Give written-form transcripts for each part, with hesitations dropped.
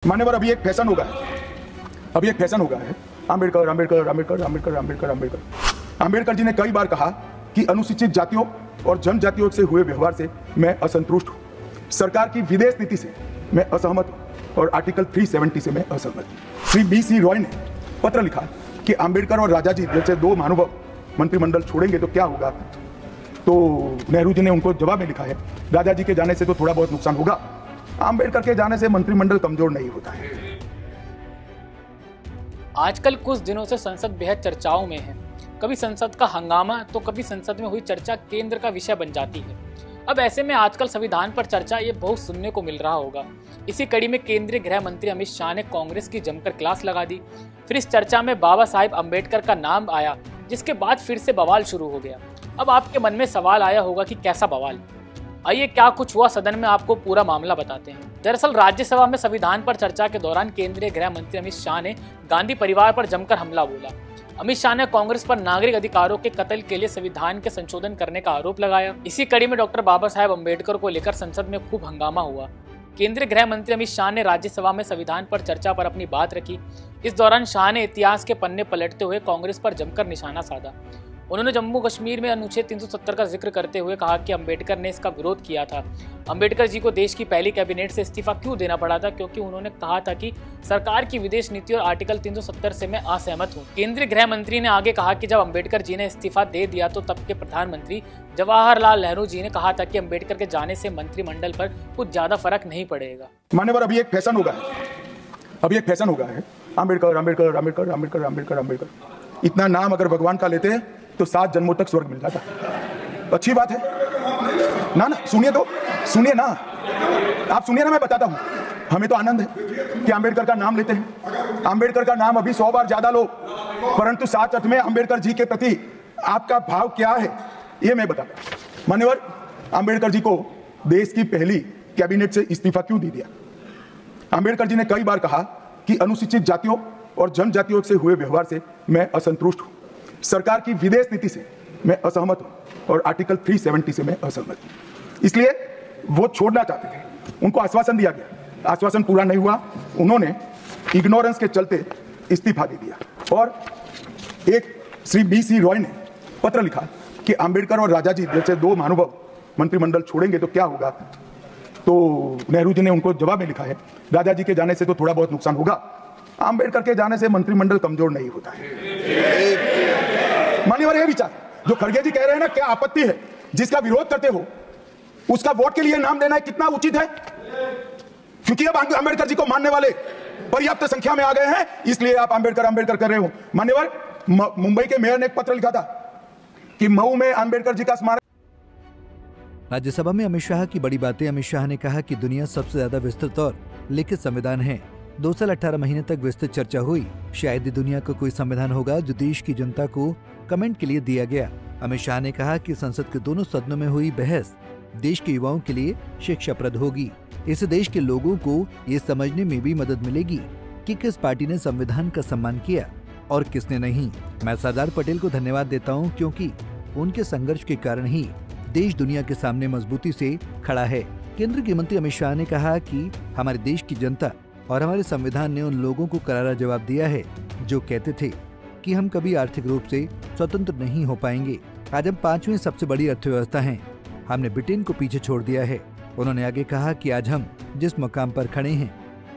मान्यवर अभी एक फैशन होगा है आंबेडकर आंबेडकर आंबेडकर आंबेडकर आंबेडकर आंबेडकर आंबेडकर जी ने कई बार कहा कि अनुसूचित जातियों और जनजातियों से हुए व्यवहार से मैं असंतुष्ट हूं, सरकार की विदेश नीति से मैं असहमत हूं और आर्टिकल 370 से मैं असहमत हूं। श्री बी सी रॉय ने पत्र लिखा कि आंबेडकर और राजा जी जैसे दो महानुभाव मंत्रिमंडल छोड़ेंगे तो क्या होगा। तो नेहरू जी ने उनको जवाब में लिखा है, राजा जी के जाने से तो थोड़ा बहुत नुकसान होगा, आंबेडकर के जाने से मंत्रिमंडल कमजोर नहीं होता है। आजकल कुछ दिनों से संसद बेहद चर्चाओं में है। कभी संसद का हंगामा तो कभी संसद में हुई चर्चा केंद्र का विषय बन जाती है। अब ऐसे में आजकल संविधान पर चर्चा ये बहुत सुनने को मिल रहा होगा। इसी कड़ी में केंद्रीय गृह मंत्री अमित शाह ने कांग्रेस की जमकर क्लास लगा दी। फिर इस चर्चा में बाबा साहेब अम्बेडकर का नाम आया, जिसके बाद फिर से बवाल शुरू हो गया। अब आपके मन में सवाल आया होगा कि कैसा बवाल। आइए क्या कुछ हुआ सदन में आपको पूरा मामला बताते हैं। दरअसल राज्यसभा में संविधान पर चर्चा के दौरान केंद्रीय गृह मंत्री अमित शाह ने गांधी परिवार पर जमकर हमला बोला। अमित शाह ने कांग्रेस पर नागरिक अधिकारों के कत्ल के लिए संविधान के संशोधन करने का आरोप लगाया। इसी कड़ी में डॉक्टर बाबा साहेब अम्बेडकर को लेकर संसद में खूब हंगामा हुआ। केंद्रीय गृह मंत्री अमित शाह ने राज्यसभा में संविधान पर चर्चा पर अपनी बात रखी। इस दौरान शाह ने इतिहास के पन्ने पलटते हुए कांग्रेस पर जमकर निशाना साधा। उन्होंने जम्मू कश्मीर में अनुच्छेद 370 का जिक्र करते हुए कहा कि अंबेडकर ने इसका विरोध किया था। अंबेडकर जी को देश की पहली कैबिनेट से इस्तीफा क्यों देना पड़ा था, क्योंकि उन्होंने कहा था कि सरकार की विदेश नीति और आर्टिकल 370 से मैं असहमत हूं। केंद्रीय गृह मंत्री ने आगे कहा कि जब अंबेडकर जी ने इस्तीफा दे दिया तो तब के प्रधानमंत्री जवाहरलाल नेहरू जी ने कहा था कि अंबेडकर के जाने से मंत्रिमंडल पर कुछ ज्यादा फर्क नहीं पड़ेगा। मान्यवर अभी एक फैशन होगा है आंबेडकर आंबेडकर आंबेडकर आंबेडकर आंबेडकर आंबेडकर। इतना नाम अगर भगवान का लेते हैं तो 7 जन्मों तक स्वर्ग मिल जाता। अच्छी बात है ना। सुनिए ना, आप सुनिए ना, मैं बताता हूं। हमें तो आनंद है कि आंबेडकर का नाम लेते हैं। आंबेडकर का नाम अभी 100 बार ज्यादा लो, परंतु साथ अर्थ में आंबेडकर जी के प्रति आपका भाव क्या है ये मैं बताता हूं। मान्यवर, आंबेडकर जी को देश की पहली कैबिनेट से इस्तीफा क्यों दे दिया। आंबेडकर जी ने कई बार कहा कि अनुसूचित जातियों और जनजातियों से हुए व्यवहार से मैं असंतुष्ट हूं, सरकार की विदेश नीति से मैं असहमत हूं और आर्टिकल 370 से मैं असहमत हूं। इसलिए वो छोड़ना चाहते थे। उनको आश्वासन दिया गया, आश्वासन पूरा नहीं हुआ। उन्होंने इग्नोरेंस के चलते इस्तीफा दे दिया। और एक श्री बी सी रॉय ने पत्र लिखा कि आंबेडकर और राजा जी जैसे दो महानुभाव मंत्रिमंडल छोड़ेंगे तो क्या होगा। तो नेहरू जी ने उनको जवाब में लिखा है, राजा जी के जाने से तो थोड़ा बहुत नुकसान होगा, आंबेडकर के जाने से मंत्रिमंडल कमजोर नहीं होता है। मान्यवर ये विचार जो खड़गे जी कह रहे हैं ना, क्या आपत्ति है। जिसका विरोध करते हो उसका वोट के लिए नाम देना कितना उचित है, क्योंकि अब अंबेडकर जी को मानने वाले पर्याप्त संख्या में आ गए हैं, इसलिए आप अंबेडकर अंबेडकर कर रहे हो। मान्यवर, मुंबई के मेयर ने एक पत्र लिखा था कि मऊ में अंबेडकर जी का स्मारक। राज्यसभा में अमित शाह की बड़ी बातें। अमित शाह ने कहा कि दुनिया सबसे ज्यादा विस्तृत और लिखित संविधान है। 2 साल 18 महीने तक विस्तृत चर्चा हुई। शायद ही दुनिया का कोई संविधान होगा जो देश की जनता को कमेंट के लिए दिया गया। अमित शाह ने कहा कि संसद के दोनों सदनों में हुई बहस देश के युवाओं के लिए शिक्षाप्रद होगी। इससे देश के लोगों को ये समझने में भी मदद मिलेगी कि किस पार्टी ने संविधान का सम्मान किया और किसने नहीं। मैं सरदार पटेल को धन्यवाद देता हूँ, क्योंकि उनके संघर्ष के कारण ही देश दुनिया के सामने मजबूती से खड़ा है। केंद्रीय गृह मंत्री अमित शाह ने कहा कि हमारे देश की जनता और हमारे संविधान ने उन लोगों को करारा जवाब दिया है जो कहते थे कि हम कभी आर्थिक रूप से स्वतंत्र नहीं हो पाएंगे। आज हम 5वीं सबसे बड़ी अर्थव्यवस्था हैं। हमने ब्रिटेन को पीछे छोड़ दिया है। उन्होंने आगे कहा कि आज हम जिस मुकाम पर खड़े हैं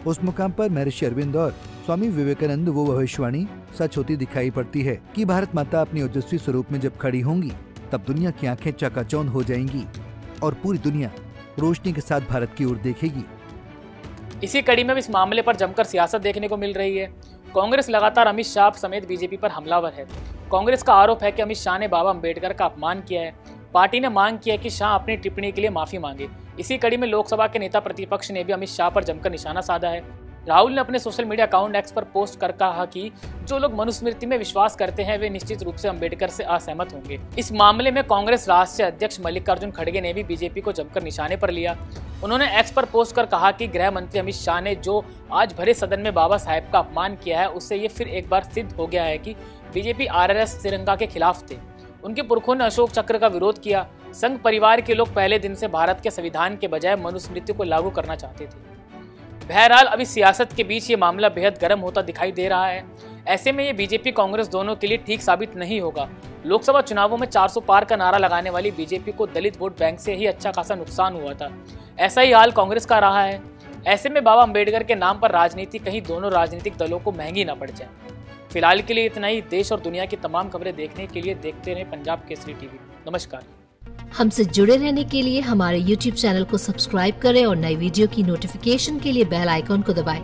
उस मुकाम पर महर्षि अरविंद और स्वामी विवेकानंद वो भविष्यवाणी सच होती दिखाई पड़ती है कि भारत माता अपने ओजस्वी स्वरूप में जब खड़ी होंगी तब दुनिया की आंखें चकाचौंध हो जाएंगी और पूरी दुनिया रोशनी के साथ भारत की ओर देखेगी। इसी कड़ी में इस मामले पर जमकर सियासत देखने को मिल रही है। कांग्रेस लगातार अमित शाह समेत बीजेपी पर हमलावर है। कांग्रेस का आरोप है कि अमित शाह ने बाबा अम्बेडकर का अपमान किया है। पार्टी ने मांग किया कि शाह अपनी टिप्पणी के लिए माफी मांगे। इसी कड़ी में लोकसभा के नेता प्रतिपक्ष ने भी अमित शाह पर जमकर निशाना साधा है। राहुल ने अपने सोशल मीडिया अकाउंट एक्स पर पोस्ट कर कहा कि जो लोग मनुस्मृति में विश्वास करते हैं वे निश्चित रूप से अंबेडकर से असहमत होंगे। इस मामले में कांग्रेस राष्ट्रीय अध्यक्ष मल्लिकार्जुन खड़गे ने भी बीजेपी को जमकर निशाने पर लिया। उन्होंने एक्स पर पोस्ट कर कहा कि गृह मंत्री अमित शाह ने जो आज भरे सदन में बाबा साहेब का अपमान किया है, उससे ये फिर एक बार सिद्ध हो गया है कि बीजेपी आरएसएस तिरंगा के खिलाफ थे। उनके पुरखों ने अशोक चक्र का विरोध किया। संघ परिवार के लोग पहले दिन से भारत के संविधान के बजाय मनुस्मृति को लागू करना चाहते थे। बहरहाल अभी सियासत के बीच ये मामला बेहद गर्म होता दिखाई दे रहा है। ऐसे में ये बीजेपी कांग्रेस दोनों के लिए ठीक साबित नहीं होगा। लोकसभा चुनावों में 400 पार का नारा लगाने वाली बीजेपी को दलित वोट बैंक से ही अच्छा खासा नुकसान हुआ था। ऐसा ही हाल कांग्रेस का रहा है। ऐसे में बाबा अम्बेडकर के नाम पर राजनीति कहीं दोनों राजनीतिक दलों को महंगी ना पड़ जाए। फिलहाल के लिए इतना ही। देश और दुनिया की तमाम खबरें देखने के लिए देखते रहें पंजाब केसरी टीवी। नमस्कार। हमसे जुड़े रहने के लिए हमारे YouTube चैनल को सब्सक्राइब करें और नई वीडियो की नोटिफिकेशन के लिए बेल आइकॉन को दबाएं।